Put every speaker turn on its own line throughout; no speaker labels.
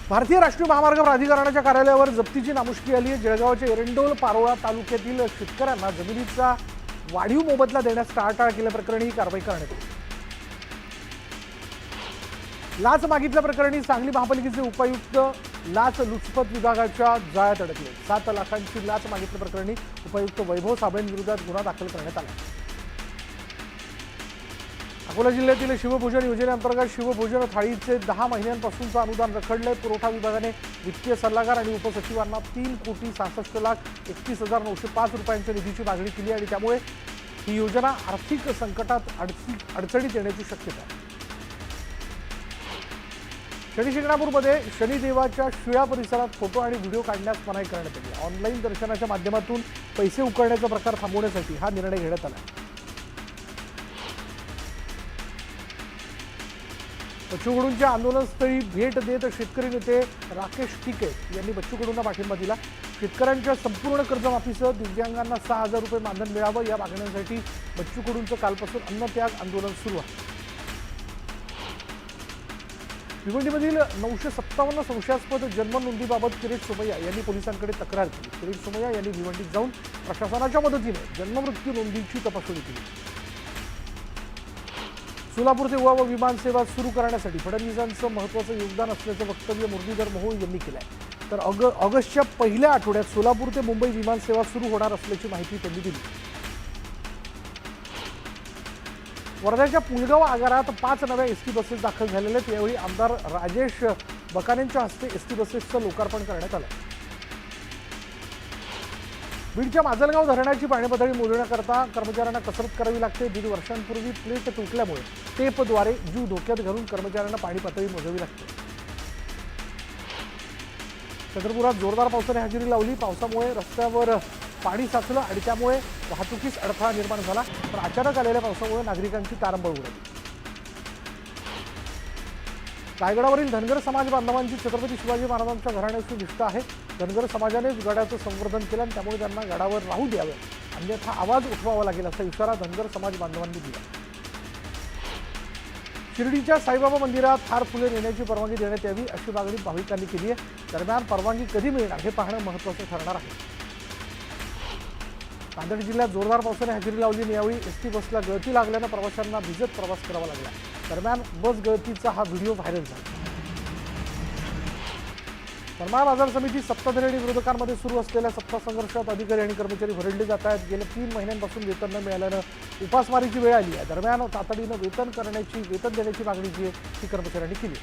भारतीय राष्ट्रीय महामार्ग प्राधिकरणाच्या कार्यालयावर जप्तीची नामुष्की आली आहे। जळगावच्या एरंडोल पारोळा तालुक्यातील शेतकऱ्यांना जमिनीचा वाढीव मोबदला देण्यास टाळाटाळ केल्याप्रकरणी ही कारवाई करण्यात आली। लाच मागितल्याप्रकरणी सांगली महापालिकेचे उपायुक्त लाच लुचपत विभागाच्या जाळ्यात अडकले। 7 लाखांची लाच मागितल्याप्रकरणी उपायुक्त वैभव साबळेंविरोधात गुन्हा दाखल करण्यात आला। अकोला जिल्ह्यातील शिवभोजन योजनेअंतर्गत शिवभोजन थाळीचे 10 महिन्यांपासूनचं अनुदान रखडले। पुरवठा विभागाने वित्तीय सल्लागार आणि उपसचिवांना 3,66,31,905 रुपयांच्या निधीची मागणी केली आणि त्यामुळे ही योजना आर्थिक संकटात अडचणीत येण्याची शक्यता आहे। शनिशिंगणापूरमध्ये शनिदेवाच्या शिळ्या परिसरात फोटो आणि व्हिडिओ काढण्यास मनाई करण्यात आली। ऑनलाईन दर्शनाच्या माध्यमातून पैसे उकळण्याचा प्रकार थांबवण्यासाठी हा निर्णय घेण्यात आला। बच्चू कडूंच्या आंदोलनस्थळी भेट देत शेतकरी नेते राकेश टिके यांनी बच्चू कडूंना पाठिंबा दिला। शेतकऱ्यांच्या संपूर्ण कर्जमाफीसह दिव्यांगांना 6,000 रुपये मानधन मिळावं या मागण्यांसाठी बच्चू कडूंचं कालपासून अन्नत्याग आंदोलन सुरू आहे। भिवंडीमधील 957 संशयास्पद जन्म नोंदीबाबत किरीट सोमय्या यांनी पोलिसांकडे तक्रार केली। किरीट सोमय्या यांनी भिवंडीत जाऊन प्रशासनाच्या मदतीने जन्ममृत्यू नोंदीची तपासणी केली। सोलापूर ते गोवा विमानसेवा सुरू करण्यासाठी फडणवीसांचं महत्त्वाचं योगदान असल्याचं वक्तव्य मुरलीधर मोहोळ यांनी केलं आहे। तर ऑगस्टच्या पहिल्या आठवड्यात सोलापूर ते मुंबई विमानसेवा सुरू होणार असल्याची माहिती त्यांनी दिली। वर्ध्याच्या पुलगाव आगारात 5 नव्या एसटी बसेस दाखल झालेल्या आहेत। यावेळी आमदार राजेश बकानेंच्या हस्ते एसटी बसेसचं लोकार्पण करण्यात आलं। बीडच्या माजलगाव धरणाची पाणी पातळी मोजण्याकरता कर्मचाऱ्यांना कसरत करावी लागते। 1.5 वर्षांपूर्वी प्लेट तुटल्यामुळे टेपद्वारे जीव धोक्यात घालून कर्मचाऱ्यांना पाणी पातळी मोजावी लागते। चंद्रपुरात जोरदार पावसाने हजेरी लावली। पावसामुळे रस्त्यावर पाणी साचलं आणि त्यामुळे वाहतुकीस अडथळा निर्माण झाला। पण अचानक आलेल्या पावसामुळे नागरिकांची तारंबळ उडाली। रायगडावरील धनगर समाज बांधवांची छत्रपती शिवाजी महाराजांच्या घराण्याशी निष्ठा आहे। धनगर समाजानेच गडाचं संवर्धन केलं आणि त्यामुळे त्यांना गडावर राहू द्यावे, अन्यथा आवाज उठवावा लागेल असा इशारा धनगर समाज बांधवांनी दिला। शिर्डीच्या साईबाबा मंदिरात हार फुले नेण्याची परवानगी देण्यात यावी अशी मागणी भाविकांनी केली आहे। दरम्यान परवानगी कधी मिळणार हे पाहणं महत्त्वाचं ठरणार आहे। नांदेड जिल्ह्यात जोरदार पावसाने हजेरी लावली। यावेळी एसटी बसला गळती लागल्यानं प्रवाशांना भिजत प्रवास करावा लागला। दरम्यान बस गळतीचा हा व्हिडिओ व्हायरल झाला। करमाळा बाजार समिती सत्ताधारी आणि विरोधकांमध्ये सुरू असलेल्या सत्ता संघर्षात अधिकारी आणि कर्मचारी भरडले जात आहेत। गेल्या 3 महिन्यांपासून वेतन न मिळाल्यानं उपासमारीची वेळ आली आहे। दरम्यान तातडीनं वेतन देण्याची मागणी जी आहे ती कर्मचाऱ्यांनी केली।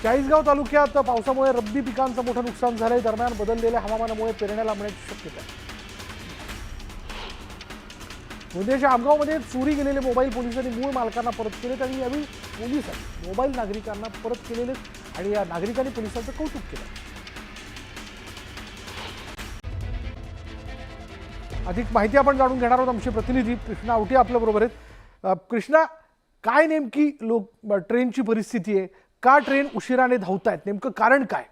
चाळीसगाव तालुक्यात पावसामुळे रब्बी पिकांचं मोठं नुकसान झालंय। दरम्यान बदललेल्या हवामानामुळे पेरण्या लांबण्याची शक्यता आहे। गोंदियाच्या आमगावमध्ये चोरी गेलेले मोबाईल पोलिसांनी मूळ मालकांना परत केलेत आणि यावेळी पोलिसांनी मोबाईल नागरिकांना परत केलेले आणि या नागरिकांनी पोलिसांचं कौतुक केलं। अधिक माहिती आपण जाणून घेणार आहोत। आमचे प्रतिनिधी कृष्णा आवटी आपल्या बरोबर आहेत। कृष्णा, काय नेमकी ट्रेनची परिस्थिती आहे? का ट्रेन उशिराने धावतायत? नेमकं कारण काय?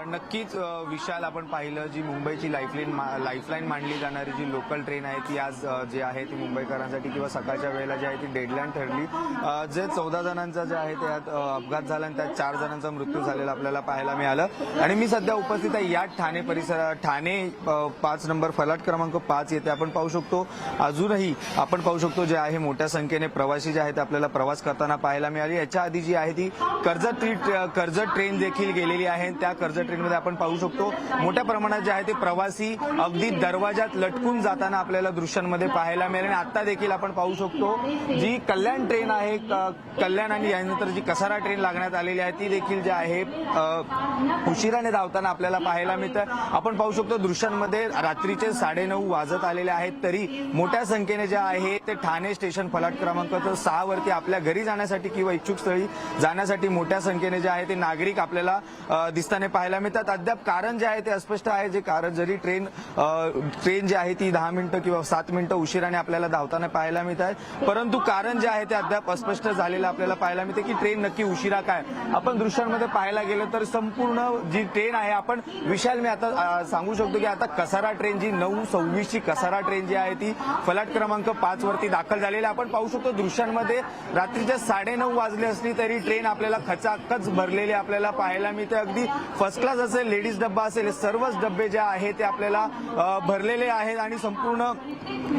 नक्कीच विशाल, आपण पाहिलं जी मुंबईची लाईफलाईन मानली जाणारी जी लोकल ट्रेन आहे ती आज जे आहे ती मुंबईकरांसाठी किंवा सकाळच्या वेळेला जी आहे ती डेडलाईन ठरली। जे 14 जणांचा जे आहे त्यात अपघात झाला आणि त्यात 4 जणांचा मृत्यू झालेला आपल्याला पाहायला मिळालं। आणि मी सध्या उपस्थित आहे या ठाणे परिसरात। ठाणे 5 नंबर फलाट क्रमांक 5 येथे आपण पाहू शकतो अजूनही आपण पाहू शकतो जे आहे मोठ्या संख्येने प्रवासी जे आहेत आपल्याला प्रवास करताना पाहायला मिळाली। याच्या आधी जी आहे ती कर्जत ट्रेन देखील गेलेली आहे। त्या कर्जत ट्रेनमध्ये आपण पाहू शकतो मोठ्या प्रमाणात जे आहे ते प्रवासी अगदी दरवाजात लटकून जाताना आपल्याला दृश्यांमध्ये पाहायला मिळेल। आणि आता देखील आपण पाहू शकतो जी कल्याण ट्रेन आहे, कल्याण आणि यानंतर जी कसारा ट्रेन लागण्यात आलेली आहे ती देखील जे आहे उशिराने धावताना आपल्याला पाहायला मिळतं। आपण पाहू शकतो दृश्यांमध्ये रात्रीचे 9:30 वाजत आलेले आहेत तरी मोठ्या संख्येने जे आहे ते ठाणे स्टेशन फलाट क्रमांक 6 वरती आपल्या घरी जाण्यासाठी किंवा इच्छुक स्थळी जाण्यासाठी मोठ्या संख्येने जे आहे ते नागरिक आपल्याला दिसताना पाहायला मिळतात. अद्याप कारण जे आहे ते अस्पष्ट आहे. जे कारण जरी ट्रेन जी आहे ती 10 मिनिटं किंवा 7 मिनिटं उशिराने आपल्याला धावताना पाहायला मिळत आहे, परंतु कारण जे आहे ते अद्याप अस्पष्ट झालेलं आपल्याला पाहायला मिळते की ट्रेन नक्की उशिरा काय. आपण दृश्यांमध्ये पाहायला गेलं तर संपूर्ण जी ट्रेन आहे, आपण विशाल मी आता सांगू शकतो की आता कसारा ट्रेन जी 9:26 ची कसारा ट्रेन जी आहे ती फलाट क्रमांक 5 वरती दाखल झालेली आपण पाहू शकतो. दृश्यांमध्ये रात्रीचे 9:30 वाजले असली तरी ट्रेन आपल्याला खचाखच भरलेली आपल्याला पाहायला मिळते. अगदी फर्स्ट क्लास असेल, लेडीज डब्बा असेल, सर्वच डब्बे जे आहेत ते आपल्याला भरलेले आहेत आणि संपूर्ण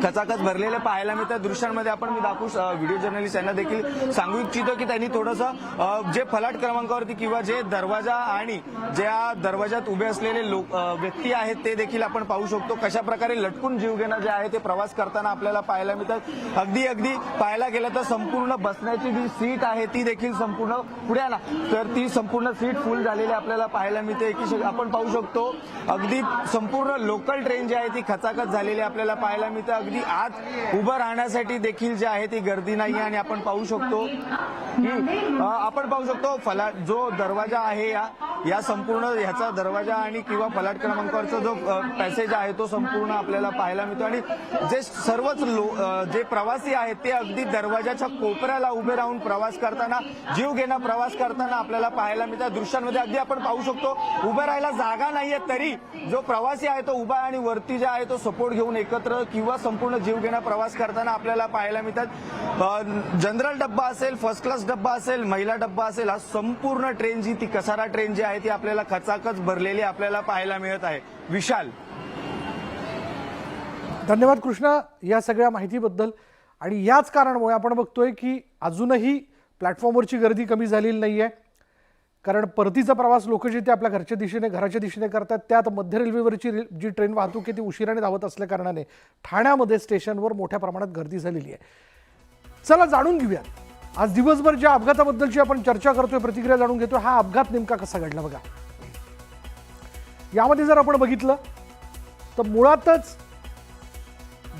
खचाखच भरलेले पाहायला मिळतात. दृश्यांमध्ये आपण मी दाखवू व्हिडिओ जर्नलिस्ट यांना देखील सांगू इच्छितो की त्यांनी थोडंसं जे फलाट क्रमांकावरती किंवा जे दरवाजा आणि ज्या दरवाजात उभे असलेले लोक व्यक्ती आहेत ते देखील आपण पाहू शकतो. कशा प्रकारे लटकून जीवघेणं जे आहे ते प्रवास करताना आपल्याला पाहायला मिळतात. अगदी पाहायला गेलं तर संपूर्ण बसण्याची जी सीट आहे ती देखील संपूर्ण पुढे आला तर ती संपूर्ण सीट फुल झालेली आपल्याला पाहायला मिळते की आपण पाहू शकतो. अगदी संपूर्ण लोकल ट्रेन जी आहे ती खचाखच झालेली आपल्याला पाहायला मिळते. अगदी आत उभं राहण्यासाठी देखील जे आहे ती गर्दी नाही आणि आपण पाहू शकतो फलाट जो दरवाजा आहे या संपूर्ण ह्याचा दरवाजा आणि किंवा फलाट क्रमांकावरचा जो पॅसेज आहे तो संपूर्ण आपल्याला पाहायला मिळतो आणि जे सर्वच जे प्रवासी आहेत ते अगदी दरवाजाच्या कोपऱ्याला उभे राहून प्रवास करताना जीवघेणा प्रवास करताना आपल्याला पाहायला मिळतात. दृश्यांमध्ये अगदी आपण पाहू शकतो उभं राहायला जागा नाहीये तरी जो प्रवासी आहे तो उभा आणि वरती जे आहे तो सपोर्ट घेऊन एकत्र किंवा संपूर्ण जीवघेणा प्रवास करताना आपल्याला पाहायला मिळतात. जनरल डब्बा असेल, फर्स्ट क्लास डब्बा असेल, महिला डब्बा असेल, हा संपूर्ण ट्रेन जी ती कसारा ट्रेन जी आहे ती आपल्याला खचाखच भरलेली आपल्याला पाहायला मिळत आहे. विशाल,
धन्यवाद कृष्णा या सगळ्या माहितीबद्दल. आणि याच कारणामुळे आपण बघतोय की अजूनही प्लॅटफॉर्मवरची गर्दी कमी झालेली नाही आहे. कारण परतीचा प्रवास लोक जे ते आपल्या घराच्या दिशेने करतात, त्यात मध्य रेल्वेवरची जी ट्रेन वाहतूक आहे ती उशिराने धावत असल्या कारणाने ठाण्यामध्ये स्टेशनवर मोठ्या प्रमाणात गर्दी झालेली आहे. चला जाणून घेऊयात आज दिवसभर ज्या अपघाताबद्दलची आपण चर्चा करतोय, प्रतिक्रिया जाणून घेतोय, हा अपघात नेमका कसा घडला बघा. यामध्ये जर आपण बघितलं तर मुळातच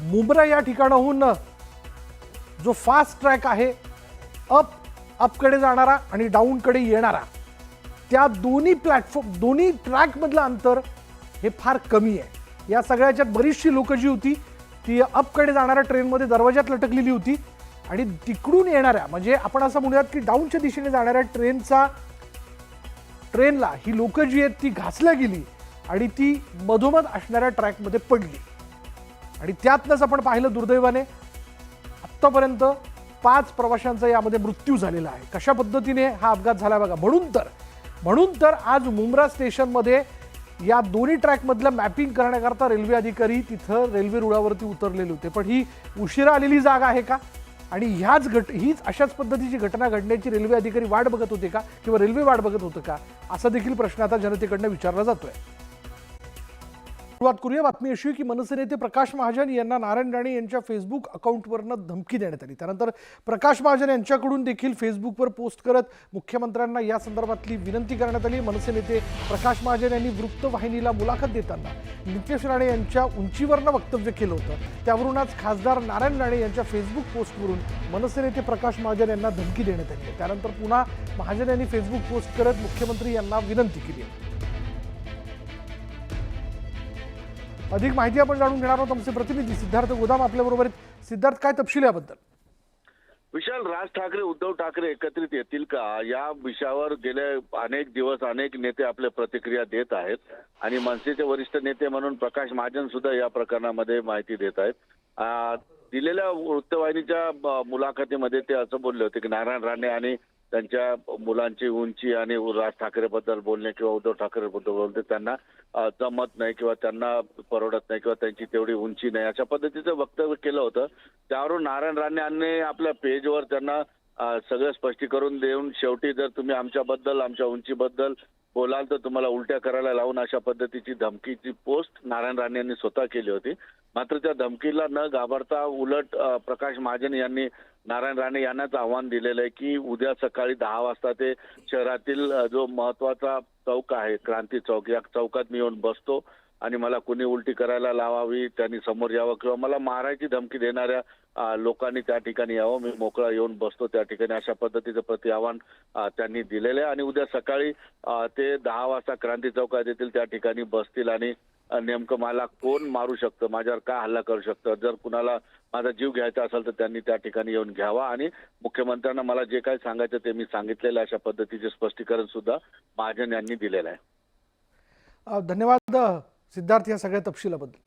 मुंब्रा या ठिकाणाहून जो फास्ट ट्रॅक आहे अपकडे जाणारा आणि डाऊनकडे येणारा, त्या दोन्ही ट्रॅकमधलं अंतर हे फार कमी आहे. या सगळ्याच्यात बरीचशी लोक जी होती ती अपकडे जाणाऱ्या ट्रेनमध्ये दरवाजात लटकलेली होती आणि तिकडून येणाऱ्या म्हणजे आपण असं म्हणूयात की डाऊनच्या दिशेने जाणाऱ्या ट्रेनला ही लोक जी आहेत ती घासल्या गेली आणि ती मधोमध असणाऱ्या ट्रॅकमध्ये पडली. आणि त्यातनंच आपण पाहिलं दुर्दैवाने आत्तापर्यंत 5 प्रवाशांचा यामध्ये मृत्यू झालेला आहे. कशा पद्धतीने हा अपघात झाला बघा. म्हणून तर आज मुंब्रा स्टेशनमध्ये या दोन्ही ट्रॅकमधलं मॅपिंग करण्याकरता रेल्वे अधिकारी तिथं रेल्वे रुळावरती उतरलेले होते. पण ही उशिरा आलेली जागा आहे का आणि हीच अशाच पद्धतीची घटना घडण्याची रेल्वे अधिकारी वाट बघत होते का किंवा रेल्वे वाट बघत होतं का, असा देखील प्रश्न आता जनतेकडनं विचारला जातोय. सुरुवात करूया. बातमी अशी की मनसे नेते प्रकाश महाजन यांना नारायण राणे यांच्या फेसबुक अकाउंटवरनं धमकी देण्यात आली. त्यानंतर प्रकाश महाजन यांच्याकडून देखील फेसबुकवर पोस्ट करत मुख्यमंत्र्यांना या संदर्भातली विनंती करण्यात आली. मनसे नेते प्रकाश महाजन यांनी वृत्तवाहिनीला मुलाखत देताना नितेश राणे यांच्या उंचीवरनं वक्तव्य केलं होतं. त्यावरून आज खासदार नारायण राणे यांच्या फेसबुक पोस्टवरून मनसे नेते प्रकाश महाजन यांना धमकी देण्यात आली. त्यानंतर पुन्हा महाजन यांनी फेसबुक पोस्ट करत मुख्यमंत्री यांना विनंती केली आहे. अधिक माहिती आपण जाणून घेणार आहोत. आमचे प्रतिनिधी सिद्धार्थ गोदाम आपल्याबरोबर आहेत. सिद्धार्थ, काय तपशील याबद्दल?
विशाल, राज ठाकरे उद्धव ठाकरे एकत्रित येतील का या विषयावर गेले अनेक दिवस अनेक नेते आपल्या प्रतिक्रिया देत आहेत आणि मनसेचे वरिष्ठ नेते म्हणून प्रकाश महाजन सुद्धा या प्रकरणामध्ये माहिती देत आहेत. दिलेल्या वृत्तवाहिनीच्या मुलाखतीमध्ये ते असं बोलले होते की नारायण राणे आणि त्यांच्या मुलांची उंची आणि राज ठाकरे बद्दल बोलणे किंवा उद्धव ठाकरे बद्दल बोलते त्यांना जमत नाही किंवा त्यांना परवडत नाही किंवा त्यांची तेवढी उंची नाही अशा पद्धतीचं वक्तव्य केलं होतं. त्यावरून नारायण राणे यांनी आपल्या पेजवर त्यांना सगळं स्पष्टीकरण देऊन शेवटी जर तुम्ही आमच्याबद्दल आमच्या उंचीबद्दल बोलाल तर तुम्हाला उलट्या करायला लावून अशा पद्धतीची धमकीची पोस्ट नारायण राणे यांनी स्वतः केली होती. मात्र त्या धमकीला न घाबरता उलट प्रकाश महाजन यांनी नारायण राणे यांनाच आव्हान दिलेलं आहे की उद्या सकाळी 10 वाजता ते शहरातील जो महत्वाचा चौक आहे क्रांती चौक, या चौकात मी येऊन बसतो आणि मला कुणी उलटी करायला लावावी, त्यांनी समोर यावं किंवा मला मारायची धमकी देणाऱ्या लोकांनी त्या ठिकाणी यावं, मी मोकळा येऊन बसतो त्या ठिकाणी, अशा पद्धतीचं प्रति आव्हान त्यांनी दिलेलं आहे. आणि उद्या सकाळी ते 10 वाजता क्रांती चौकात येतील, त्या ठिकाणी बसतील आणि नेमकं मला कोण मारू शकतं, माझ्यावर काय हल्ला करू शकतं, जर कुणाला माझा जीव घ्यायचा असेल तर त्यांनी त्या ठिकाणी येऊन घ्यावा. आणि मुख्यमंत्र्यांना मला जे काही सांगायचं ते मी सांगितलेलं आहे, अशा पद्धतीचे स्पष्टीकरण सुद्धा महाजन यांनी दिलेलं आहे.
धन्यवाद सिद्धार्थ या सगळ्या तपशिलाबद्दल.